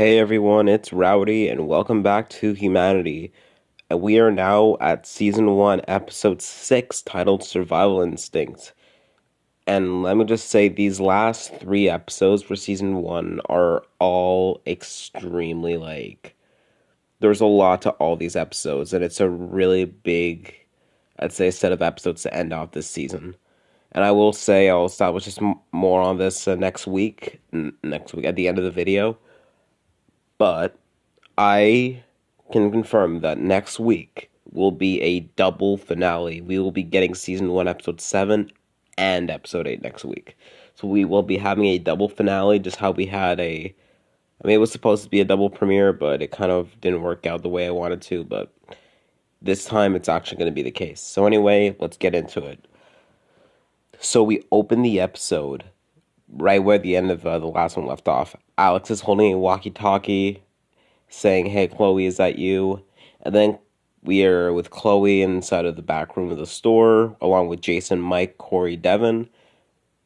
Hey everyone, it's Rowdy, and welcome back to Humanity. And we are now at Season 1, Episode 6, titled Survival Instinct. And let me just say, these last three episodes for Season 1 are all extremely, there's a lot to all these episodes, and it's a really big, I'd say, set of episodes to end off this season. And I will say, I'll establish just more on this next week at the end of the video. But I can confirm that next week will be a double finale. We will be getting season 1, episode 7 and episode 8 next week. So we will be having a double finale, just how we had it was supposed to be a double premiere, but it kind of didn't work out the way I wanted to. But this time it's actually going to be the case. So, anyway, let's get into it. So, we open the episode right where the end of the last one left off. Alex is holding a walkie talkie saying, "Hey, Chloe, is that you?" And then we are with Chloe inside of the back room of the store, along with Jason, Mike, Corey, Devin.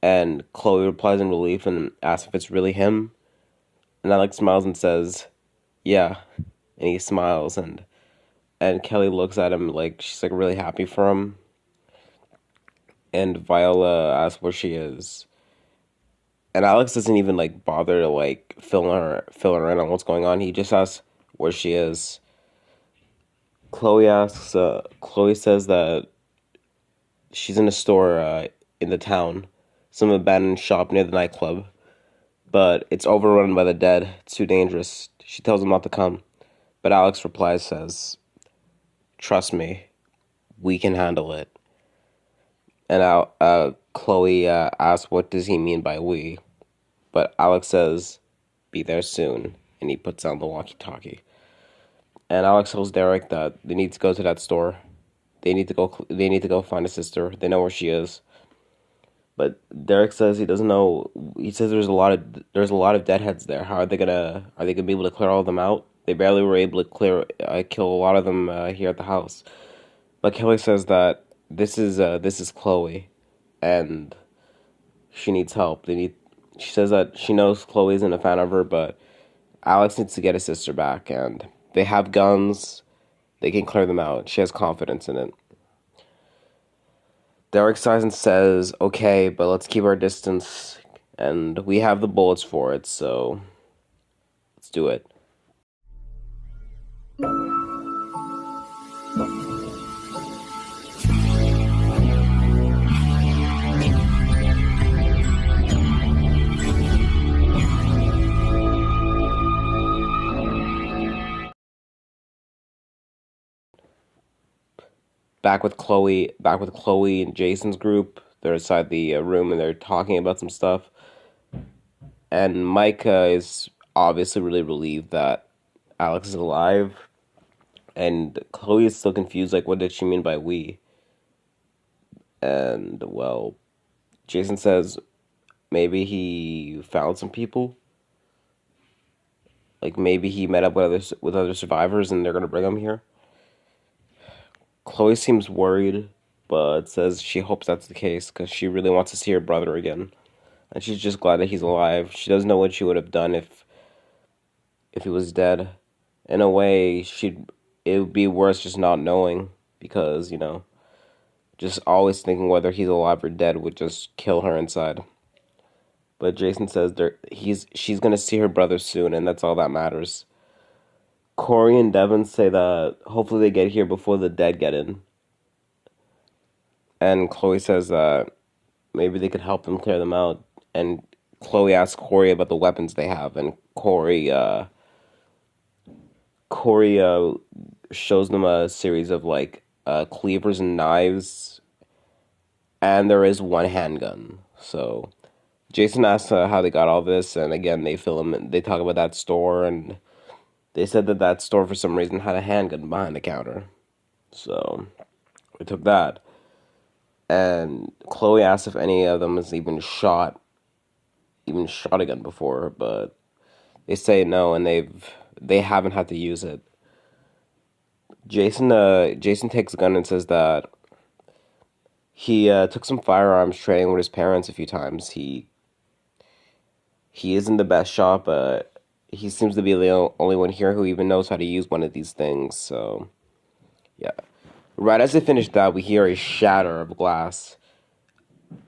And Chloe replies in relief and asks if it's really him. And Alex smiles and says, "Yeah." And he smiles, and Kelly looks at him like she's like really happy for him. And Viola asks where she is. And Alex doesn't even bother to fill her in on what's going on. He just asks where she is. Chloe says that she's in a store in the town, some abandoned shop near the nightclub, but it's overrun by the dead. It's too dangerous. She tells him not to come, but Alex says, "Trust me, we can handle it." And Chloe asks, "What does he mean by we?" But Alex says, "Be there soon," and he puts down the walkie-talkie. And Alex tells Derek that they need to go to that store. They need to go. They need to go find a sister. They know where she is. But Derek says he doesn't know. He says there's a lot of deadheads there. How are they gonna? Are they gonna be able to clear all of them out? They barely were able to kill a lot of them here at the house. But Kelly says that this is Chloe, and she needs help. She says that she knows Chloe isn't a fan of her, but Alex needs to get his sister back, and they have guns. They can clear them out. She has confidence in it. Derek sighs and says, "Okay, but let's keep our distance, and we have the bullets for it, so let's do it." Back with Chloe and Jason's group. They're inside the room and they're talking about some stuff. And Micah is obviously really relieved that Alex is alive. And Chloe is still confused, like, what did she mean by we? And, well, Jason says maybe he found some people. Like, maybe he met up with other survivors and they're gonna bring him here. Chloe seems worried, but says she hopes that's the case because she really wants to see her brother again. And she's just glad that he's alive. She doesn't know what she would have done if he was dead. In a way, it would be worse just not knowing because, just always thinking whether he's alive or dead would just kill her inside. But Jason says she's gonna see her brother soon, and that's all that matters. Corey and Devin say that hopefully they get here before the dead get in. And Chloe says that maybe they could help them clear them out. And Chloe asks Corey about the weapons they have, and Corey shows them a series of cleavers and knives, and there is one handgun. So Jason asks how they got all this, and again they film and they talk about that store, and they said that store for some reason had a handgun behind the counter. So we took that, and Chloe asks if any of them has even shot a gun before, but they say no, and they haven't had to use it. Jason takes a gun and says that he took some firearms training with his parents a few times. He isn't the best shot, but he seems to be the only one here who even knows how to use one of these things. So yeah. Right as they finish that, we hear a shatter of glass,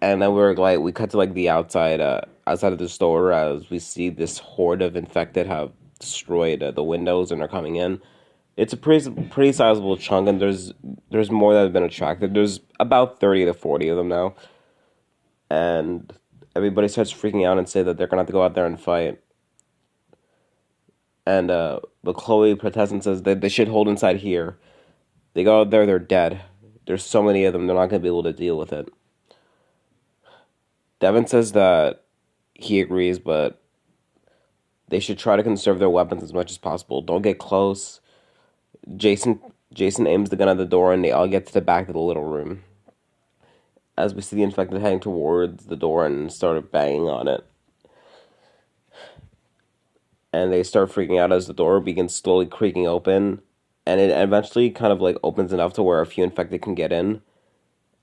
and then we cut to like the outside of the store as we see this horde of infected have destroyed the windows and are coming in. It's a pretty sizable chunk, and there's more that have been attracted. There's about 30 to 40 of them now, and everybody starts freaking out and say that they're gonna have to go out there and fight. And but Chloe protests and says that they should hold inside here. They go out there, they're dead. There's so many of them, they're not gonna be able to deal with it. Devin says that he agrees, but they should try to conserve their weapons as much as possible. Don't get close. Jason Jason aims the gun at the door, and they all get to the back of the little room. As we see the infected heading towards the door and start banging on it. And they start freaking out as the door begins slowly creaking open. And it eventually kind of like opens enough to where a few infected can get in.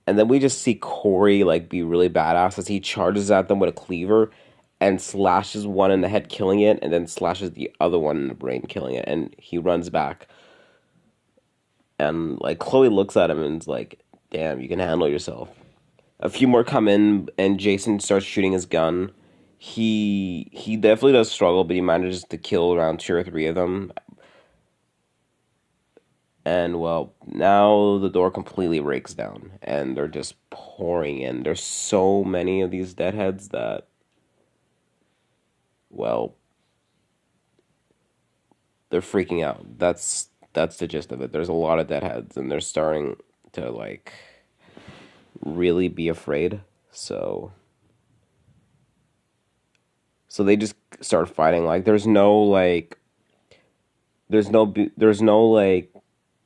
And then we just see Corey like be really badass as he charges at them with a cleaver and slashes one in the head, killing it, and then slashes the other one in the brain, killing it. And he runs back. And like Chloe looks at him and is like, "Damn, you can handle yourself." A few more come in, and Jason starts shooting his gun. He definitely does struggle, but he manages to kill around 2 or 3 of them. And well, now the door completely breaks down, and they're just pouring in. There's so many of these deadheads that, well, they're freaking out. That's the gist of it. There's a lot of deadheads, and they're starting to like really be afraid. So they just start fighting. Like there's no like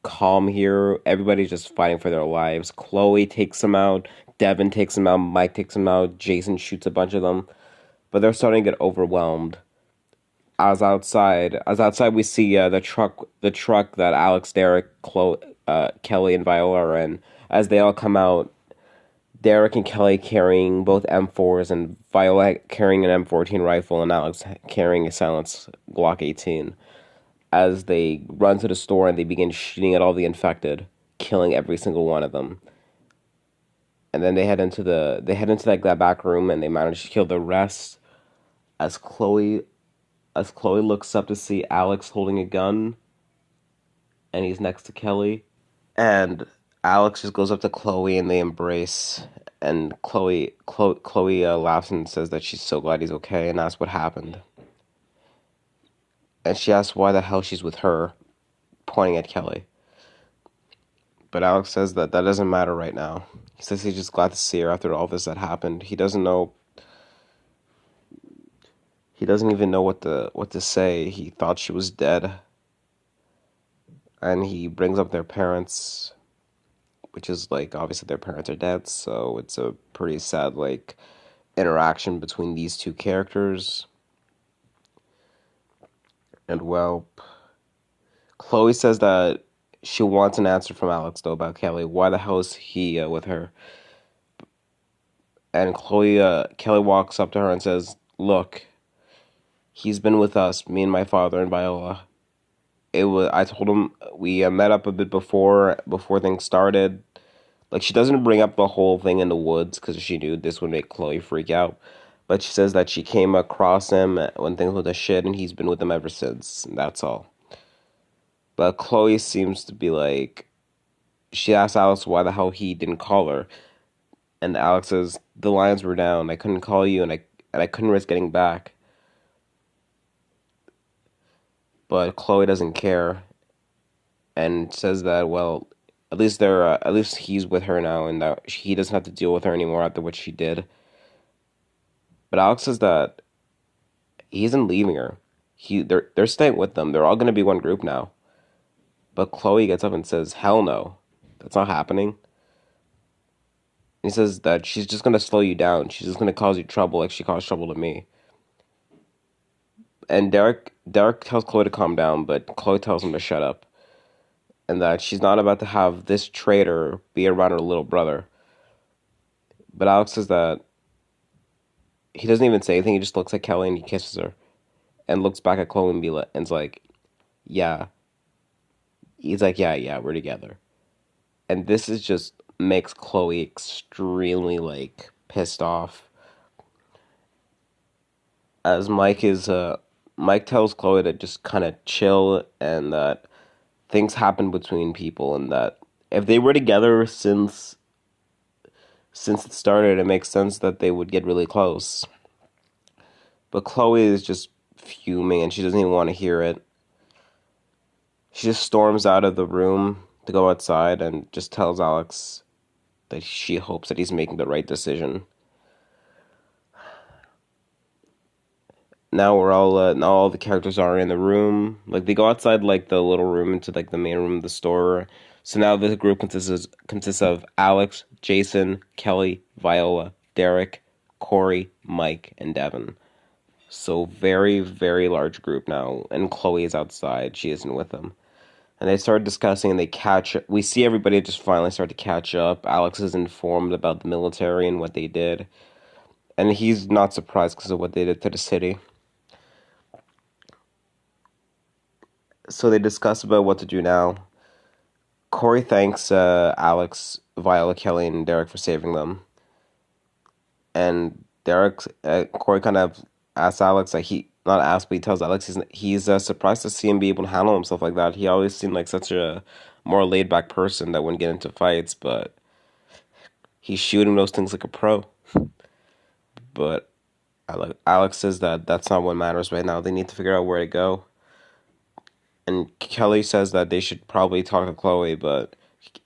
calm here. Everybody's just fighting for their lives. Chloe takes them out. Devin takes them out. Mike takes them out. Jason shoots a bunch of them, but they're starting to get overwhelmed. As outside, we see the truck that Alex, Derek, Kelly, and Viola are in. As they all come out, Derek and Kelly carrying both M4s, and Viola carrying an M14 rifle, and Alex carrying a silenced Glock 18. As they run to the store and they begin shooting at all the infected, killing every single one of them. And then they head into like that back room, and they manage to kill the rest. As Chloe looks up to see Alex holding a gun, and he's next to Kelly. And Alex just goes up to Chloe and they embrace. And Chloe laughs and says that she's so glad he's okay, and asks what happened. And she asks why the hell she's with her, pointing at Kelly. But Alex says that doesn't matter right now. He says he's just glad to see her after all this that happened. He doesn't know. He doesn't even know what to say. He thought she was dead. And he brings up their parents, which is like obviously their parents are dead, so it's a pretty sad like interaction between these two characters. And well, Chloe says that she wants an answer from Alex though about Kelly. Why the hell is he with her? And Kelly walks up to her and says, "Look, he's been with us, me and my father and Viola. I told him we met up a bit before things started. Like she doesn't bring up the whole thing in the woods because she knew this would make Chloe freak out. But she says that she came across him when things were the shit, and he's been with them ever since. And that's all. But Chloe seems to be like, she asks Alex why the hell he didn't call her, and Alex says the lines were down. I couldn't call you, and I couldn't risk getting back. But Chloe doesn't care, and says that well, at least he's with her now, and that he doesn't have to deal with her anymore after what she did. But Alex says that he isn't leaving her. They're staying with them. They're all gonna be one group now. But Chloe gets up and says, "Hell no, that's not happening." And he says that she's just gonna slow you down. She's just gonna cause you trouble like she caused trouble to me. And Derek tells Chloe to calm down, but Chloe tells him to shut up, and that she's not about to have this traitor be around her little brother. But Alex says that he doesn't even say anything. He just looks at Kelly and he kisses her. and looks back at Chloe and and's like, yeah. He's like, yeah, we're together. And this is just makes Chloe extremely like pissed off. As Mike tells Chloe to just kind of chill and that things happen between people and that if they were together since it started, it makes sense that they would get really close. But Chloe is just fuming and she doesn't even want to hear it. She just storms out of the room to go outside and just tells Alex that she hopes that he's making the right decision. Now all the characters are in the room. Like they go outside like the little room into like the main room of the store. So now the group consists of Alex, Jason, Kelly, Viola, Derek, Corey, Mike, and Devin. So very, very large group now. And Chloe is outside. She isn't with them. And they start discussing and they catch we see everybody just finally start to catch up. Alex is informed about the military and what they did. And he's not surprised because of what they did to the city. So they discuss about what to do now. Corey thanks Alex, Viola, Kelly, and Derek for saving them. And Corey kind of asks Alex, like he not asks, but he tells Alex he's surprised to see him be able to handle himself like that. He always seemed like such a more laid back person that wouldn't get into fights, but he's shooting those things like a pro. But Alex says that that's not what matters right now. They need to figure out where to go. And Kelly says that they should probably talk to Chloe, but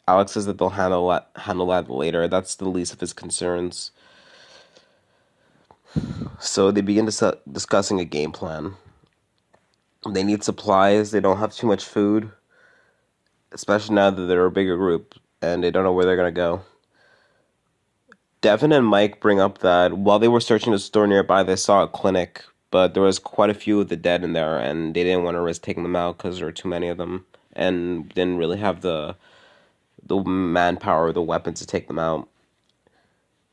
Alex says that they'll handle that later. That's the least of his concerns. So they begin discussing a game plan. They need supplies. They don't have too much food, especially now that they're a bigger group and they don't know where they're gonna go. Devin and Mike bring up that while they were searching the store nearby, they saw a clinic, but there was quite a few of the dead in there, and they didn't want to risk taking them out because there were too many of them, and didn't really have the manpower, the weapons to take them out.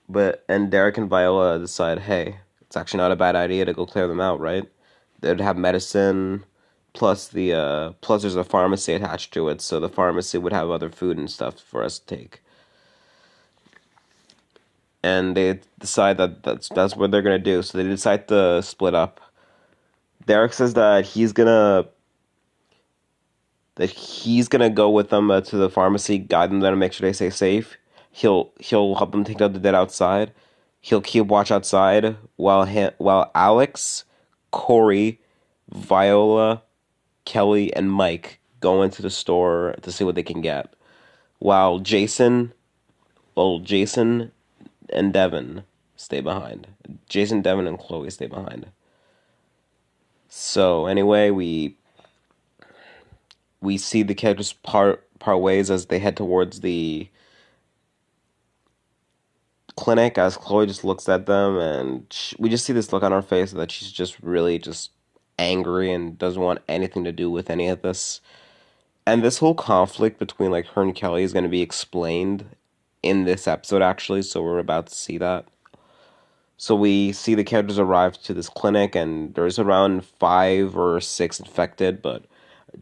But and Derek and Viola decide, hey, it's actually not a bad idea to go clear them out, right? They'd have medicine, plus there's a pharmacy attached to it, so the pharmacy would have other food and stuff for us to take. And they decide that that's what they're gonna do. So they decide to split up. Derek says that he's gonna go with them to the pharmacy, guide them there to make sure they stay safe. He'll help them take out the dead outside. He'll keep watch outside while Alex, Corey, Viola, Kelly, and Mike go into the store to see what they can get. While Jason and Devin stay behind. Jason, Devin, and Chloe stay behind. So anyway, we see the characters part ways as they head towards the clinic. As Chloe just looks at them, and we just see this look on her face that she's just really just angry and doesn't want anything to do with any of this. And this whole conflict between like her and Kelly is going to be explained in this episode actually, so we're about to see that. So we see the characters arrive to this clinic, and there's around 5 or 6 infected. But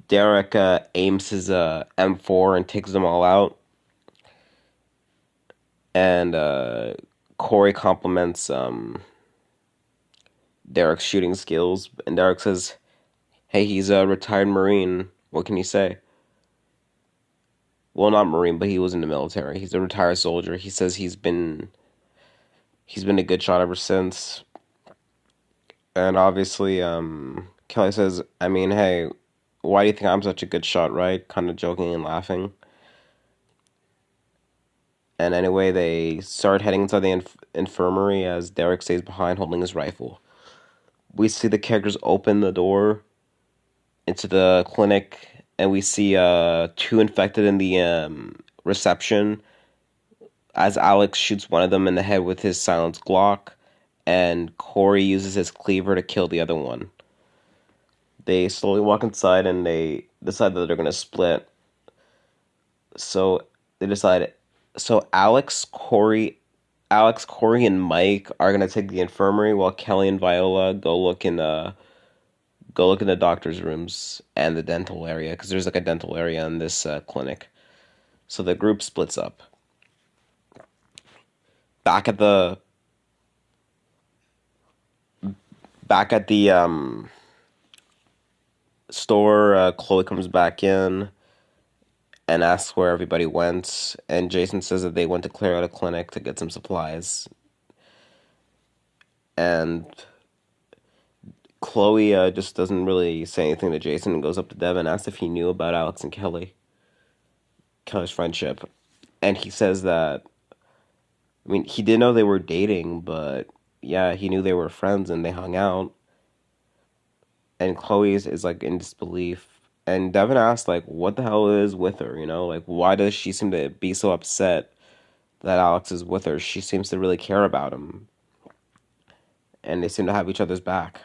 Derek aims his M4 and takes them all out, and Corey compliments Derek's shooting skills, and Derek says, "Hey, he's a retired Marine. What can you say?" Well, not Marine, but he was in the military. He's a retired soldier. He says he's been a good shot ever since. And obviously, Kelly says, I mean, hey, why do you think I'm such a good shot, right? Kind of joking and laughing. And anyway, they start heading inside the infirmary as Derek stays behind holding his rifle. We see the characters open the door into the clinic, and we see 2 infected in the reception as Alex shoots one of them in the head with his silenced Glock, and Corey uses his cleaver to kill the other one. They slowly walk inside and they decide that they're gonna split. So they decide. So Alex, Corey, and Mike are gonna take the infirmary while Kelly and Viola go look in go look in the doctor's rooms and the dental area because there's like a dental area in this clinic. So the group splits up. Back at the back at the store, Chloe comes back in and asks where everybody went, and Jason says that they went to clear out a clinic to get some supplies. And Chloe just doesn't really say anything to Jason and goes up to Devin and asks if he knew about Alex and Kelly's friendship. And he says that, I mean, he didn't know they were dating, but yeah, he knew they were friends and they hung out. And Chloe is like in disbelief. And Devin asks, like, what the hell is with her, you know? Like, why does she seem to be so upset that Alex is with her? She seems to really care about him. And they seem to have each other's back.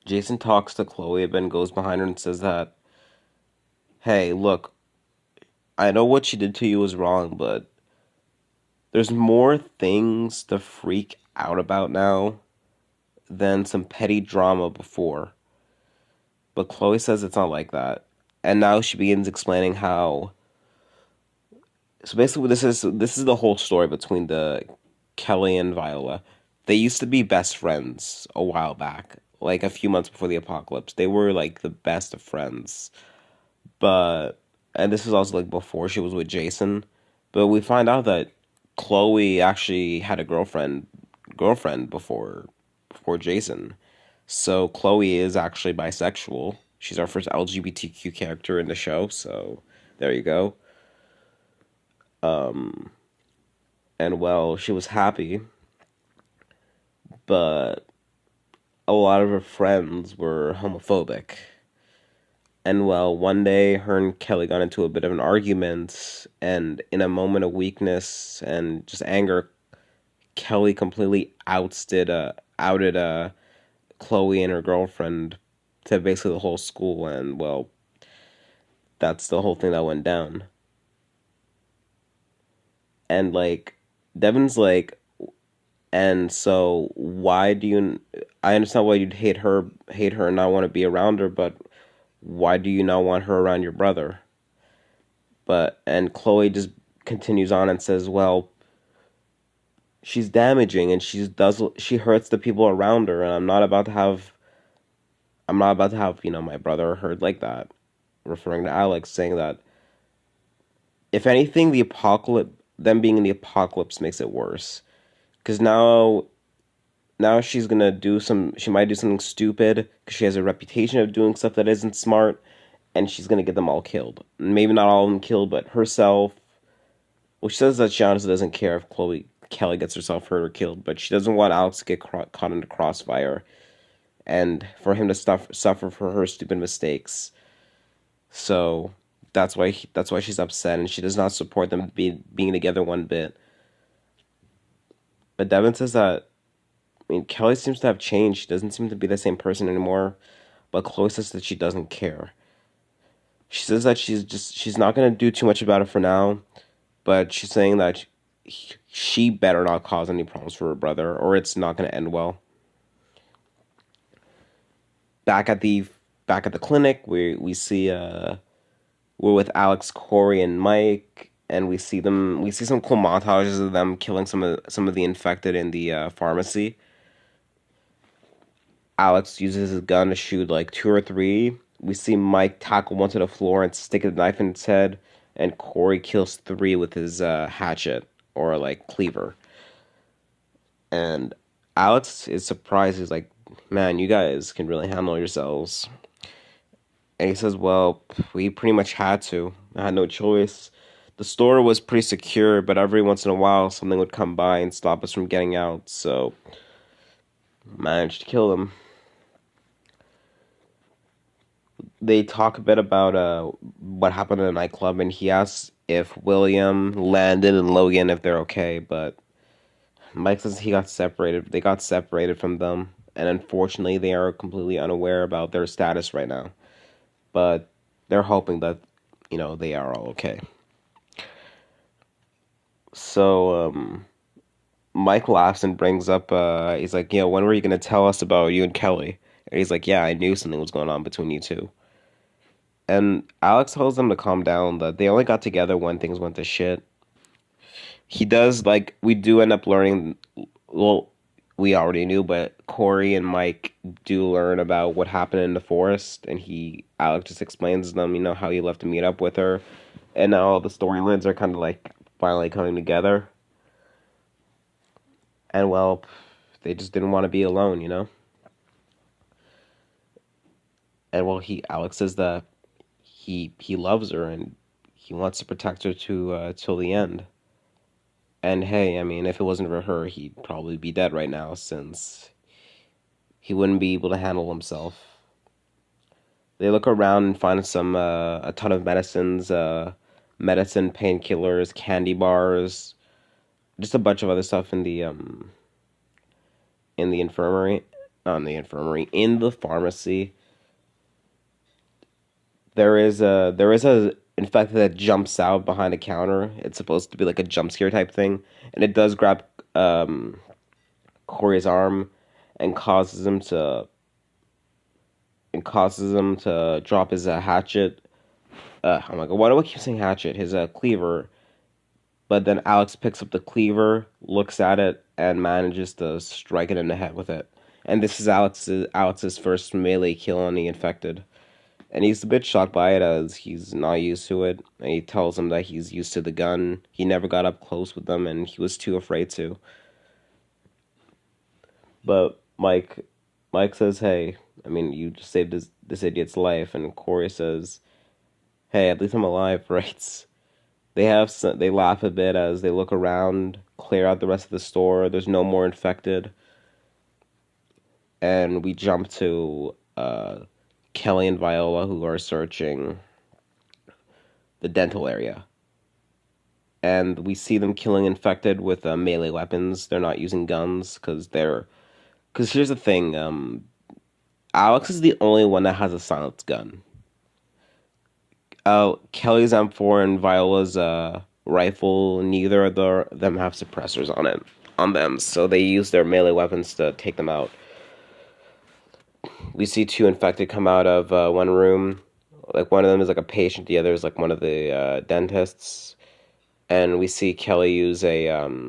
Jason talks to Chloe, but then goes behind her and says that, hey, look, I know what she did to you was wrong, but there's more things to freak out about now than some petty drama before. But Chloe says it's not like that. And now she begins explaining how. So basically, this is the whole story between the Kelly and Viola. They used to be best friends a while back, like a few months before the apocalypse. They were like the best of friends. But and this is also like before she was with Jason. But we find out that Chloe actually had a girlfriend before Jason. So Chloe is actually bisexual. She's our first LGBTQ character in the show, so there you go. Um, and well, she was happy, but a lot of her friends were homophobic. And well, one day her and Kelly got into a bit of an argument, and in a moment of weakness and just anger, Kelly completely outed Chloe and her girlfriend to basically the whole school, and well, that's the whole thing that went down. And like, Devin's like, and so why do you? I understand why you'd hate her, and not want to be around her, but why do you not want her around your brother? But and Chloe just continues on and says, well, she's damaging and she hurts the people around her, and I'm not about to have, you know, my brother hurt like that, referring to Alex, saying that if anything, them being in the apocalypse makes it worse. Because now she might do something stupid because she has a reputation of doing stuff that isn't smart, and she's gonna get them all killed. Maybe not all of them killed, but herself. Well, she says that she honestly doesn't care if Kelly gets herself hurt or killed, but she doesn't want Alex to get caught in the crossfire and for him to suffer for her stupid mistakes. So that's why she's upset, and she does not support them being together one bit. But Devin says that, I mean, Kelly seems to have changed. She doesn't seem to be the same person anymore. But Chloe says that she doesn't care. She says that she's not gonna do too much about it for now, but she's saying that she better not cause any problems for her brother, or it's not gonna end well. Back at the back at the clinic, we see we're with Alex, Corey, and Mike, and we see some cool montages of them killing some of the infected in the pharmacy. Alex uses his gun to shoot like two or three. We see Mike tackle one to the floor and stick a knife in its head, and Corey kills three with his hatchet or like cleaver. And Alex is surprised. He's like, "Man, you guys can really handle yourselves." And he says, "Well, we pretty much had to. I had no choice. The store was pretty secure, but every once in a while something would come by and stop us from getting out, so managed to kill them." They talk a bit about what happened in the nightclub, and he asks if William, Landon, and Logan if they're okay, but Mike says he got separated. They got separated from them, and unfortunately, they are completely unaware about their status right now. But they're hoping that, you know, they are all okay. So Mike laughs and brings up, he's like, when were you gonna tell us about you and Kelly? And he's like, yeah, I knew something was going on between you two. And Alex tells them to calm down, that they only got together when things went to shit. He does, like, we do end up learning, well, we already knew, but Corey and Mike do learn about what happened in the forest, and Alex just explains to them, how he left to meet up with her, and now all the storylines are kind of like finally coming together. And well, they just didn't want to be alone. And well, Alex says that he loves her and he wants to protect her to till the end. And hey, I mean, if it wasn't for her, he'd probably be dead right now since he wouldn't be able to handle himself. They look around and find a ton of medicines, medicine, painkillers, candy bars, just a bunch of other stuff in the infirmary, not in the infirmary, in the pharmacy. There is a infected that jumps out behind a counter. It's supposed to be like a jump scare type thing, and it does grab Corey's arm and causes him to drop his hatchet. Oh my god, why do I keep saying hatchet? His cleaver. But then Alex picks up the cleaver, looks at it, and manages to strike it in the head with it. And this is Alex's first melee kill on the infected. And he's a bit shocked by it as he's not used to it. And he tells him that he's used to the gun. He never got up close with them, and he was too afraid to. But Mike says, "Hey, I mean, you just saved this idiot's life." And Corey says, "Hey, at least I'm alive, right?" They laugh a bit as they look around, clear out the rest of the store. There's no more infected, and we jump to Kelly and Viola, who are searching the dental area. And we see them killing infected with melee weapons. They're not using guns because here's the thing. Alex is the only one that has a silenced gun. Kelly's M4 and Viola's rifle. Neither of them have suppressors on them, so they use their melee weapons to take them out. We see two infected come out of one room. Like one of them is like a patient, the other is like one of the dentists. And we see Kelly use a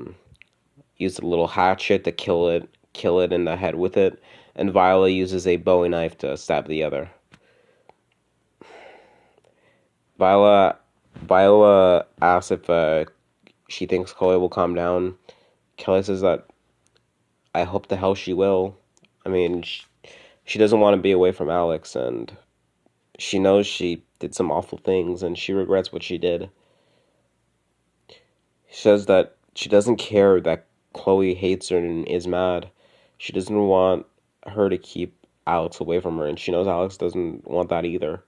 little hatchet to kill it in the head with it, and Viola uses a Bowie knife to stab the other. Viola Viola asks if she thinks Chloe will calm down. Kelly says that I hope the hell she will. I mean, she doesn't want to be away from Alex, and she knows she did some awful things, and she regrets what she did. She says that she doesn't care that Chloe hates her and is mad. She doesn't want her to keep Alex away from her, and she knows Alex doesn't want that either.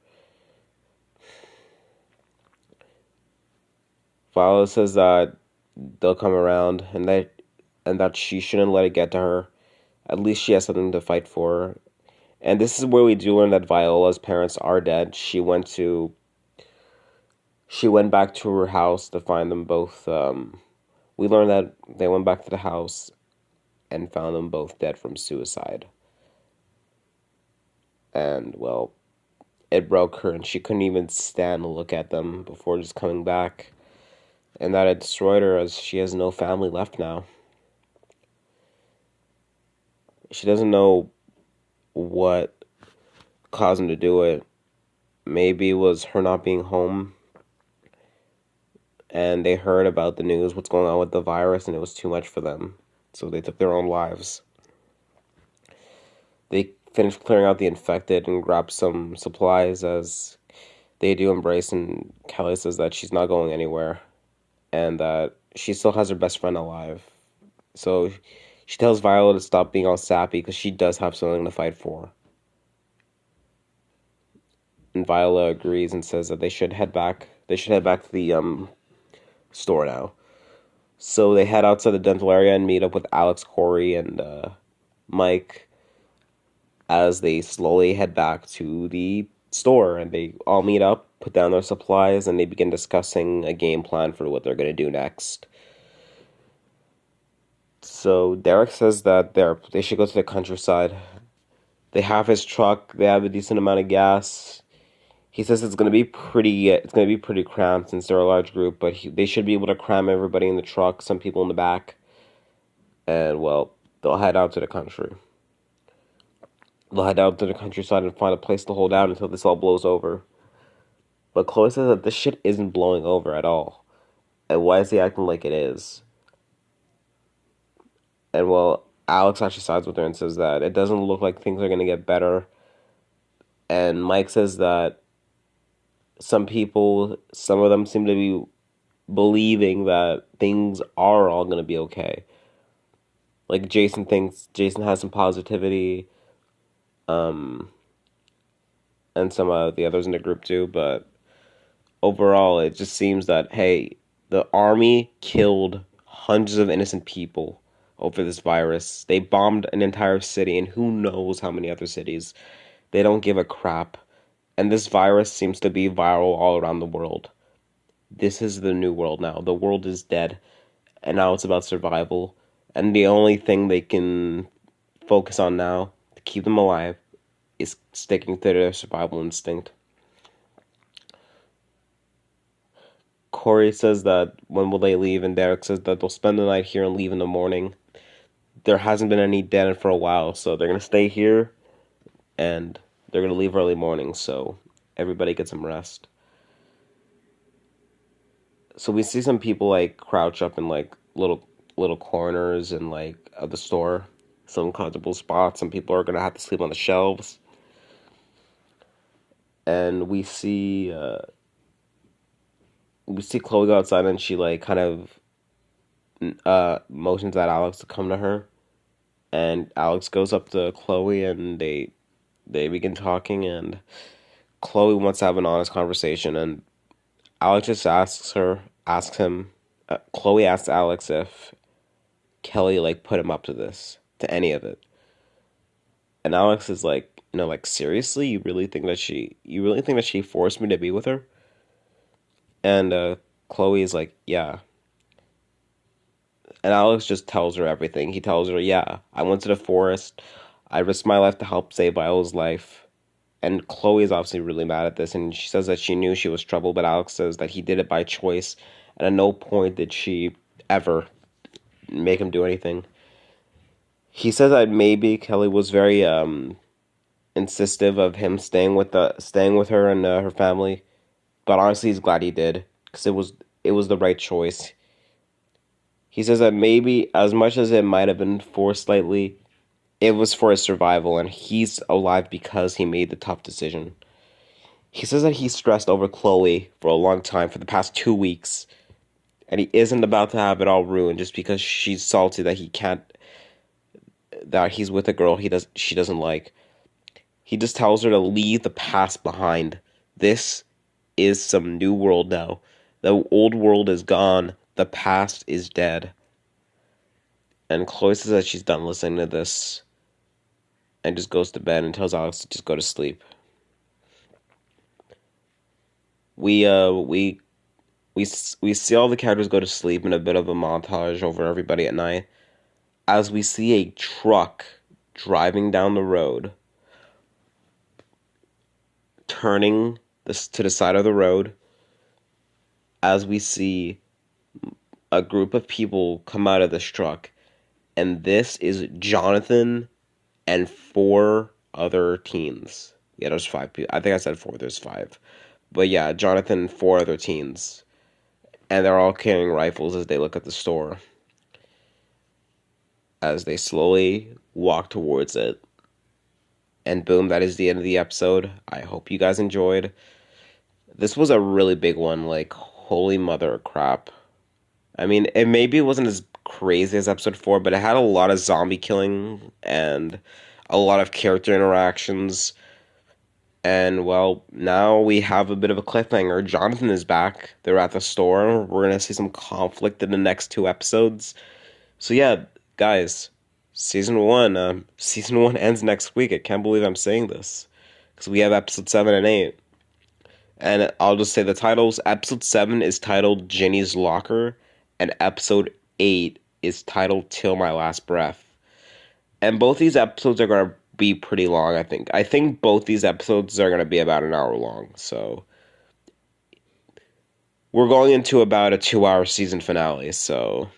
Viola says that they'll come around and that she shouldn't let it get to her. At least she has something to fight for. And this is where we do learn that Viola's parents are dead. She went back to her house to find them both. We learned that they went back to the house and found them both dead from suicide. And well, it broke her, and she couldn't even stand to look at them before just coming back. And that it destroyed her as she has no family left now. She doesn't know what caused him to do it. Maybe it was her not being home, and they heard about the news, what's going on with the virus, and it was too much for them. So they took their own lives. They finished clearing out the infected and grabbed some supplies as they do embrace, and Kelly says that she's not going anywhere and that she still has her best friend alive. So she tells Viola to stop being all sappy because she does have something to fight for. And Viola agrees and says that they should head back. They should head back to the store now. So they head out to the dental area and meet up with Alex, Corey, and Mike as they slowly head back to the store. And they all meet up, put down their supplies, and they begin discussing a game plan for what they're going to do next. So Derek says that they should go to the countryside. They have his truck. They have a decent amount of gas. He says it's gonna be pretty cramped since they're a large group, but they should be able to cram everybody in the truck, some people in the back, and well, they'll head out to the country. They'll head out to the countryside and find a place to hold out until this all blows over. But Chloe says that this shit isn't blowing over at all. And why is he acting like it is? And well, Alex actually sides with her and says that it doesn't look like things are gonna get better. And Mike says that some of them seem to be believing that things are all gonna be okay. Like Jason has some positivity, um, and some of the others in the group do, but overall, it just seems that, hey, the army killed hundreds of innocent people over this virus. They bombed an entire city and who knows how many other cities. They don't give a crap. And this virus seems to be viral all around the world. This is the new world now. The world is dead, and now it's about survival. And the only thing they can focus on now to keep them alive is sticking to their survival instinct. Corey says that when will they leave, and Derek says that they'll spend the night here and leave in the morning. There hasn't been any dead for a while, so they're gonna stay here and they're gonna leave early morning, so everybody gets some rest. So we see some people like crouch up in like little corners and like of the store, some comfortable spots. Some people are gonna have to sleep on the shelves, and we see Chloe go outside and she like kind of motions at Alex to come to her, and Alex goes up to Chloe and they begin talking, and Chloe wants to have an honest conversation, and Alex just asks him. Chloe asks Alex if Kelly like put him up to this, to any of it, and Alex is like, like seriously, you really think that she forced me to be with her? And Chloe is like, yeah. And Alex just tells her everything. He tells her, yeah, I went to the forest. I risked my life to help save Viola's life. And Chloe is obviously really mad at this, and she says that she knew she was trouble, but Alex says that he did it by choice, and at no point did she ever make him do anything. He says that maybe Kelly was very insistive of him staying with her and her family, but honestly, he's glad he did because it was the right choice. He says that maybe as much as it might have been forced slightly, it was for his survival, and he's alive because he made the tough decision. He says that he stressed over Chloe for a long time, for the past 2 weeks, and he isn't about to have it all ruined just because she's salty that that he's with a girl she doesn't like. He just tells her to leave the past behind. This is some new world now. The old world is gone. The past is dead. And Chloe says that she's done listening to this and just goes to bed and tells Alex to just go to sleep. We uh we we see all the characters go to sleep in a bit of a montage over everybody at night as we see a truck driving down the road, turning this to the side of the road, as we see a group of people come out of this truck, and this is Jonathan and four other teens. Yeah, there's five people. I think I said four. There's five, but yeah, Jonathan and four other teens, and they're all carrying rifles as they look at the store. As they slowly walk towards it, and boom, that is the end of the episode. I hope you guys enjoyed. This was a really big one. Like, holy mother of crap. I mean, it wasn't as crazy as episode 4, but it had a lot of zombie killing and a lot of character interactions. And well, now we have a bit of a cliffhanger. Jonathan is back. They're at the store. We're gonna see some conflict in the next 2 episodes. So yeah, guys, season one ends next week. I can't believe I'm saying this because we have episode 7 and 8. And I'll just say the titles. Episode 7 is titled Ginny's Locker, and episode 8 is titled Till My Last Breath. And both these episodes are going to be pretty long, I think. I think both these episodes are going to be about an hour long. So we're going into about a 2 hour season finale. So,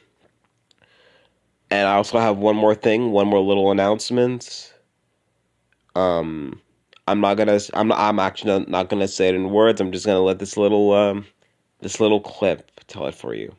and I also have one more thing, one more little announcement. Um, I'm actually not gonna say it in words. I'm just gonna let this little clip tell it for you.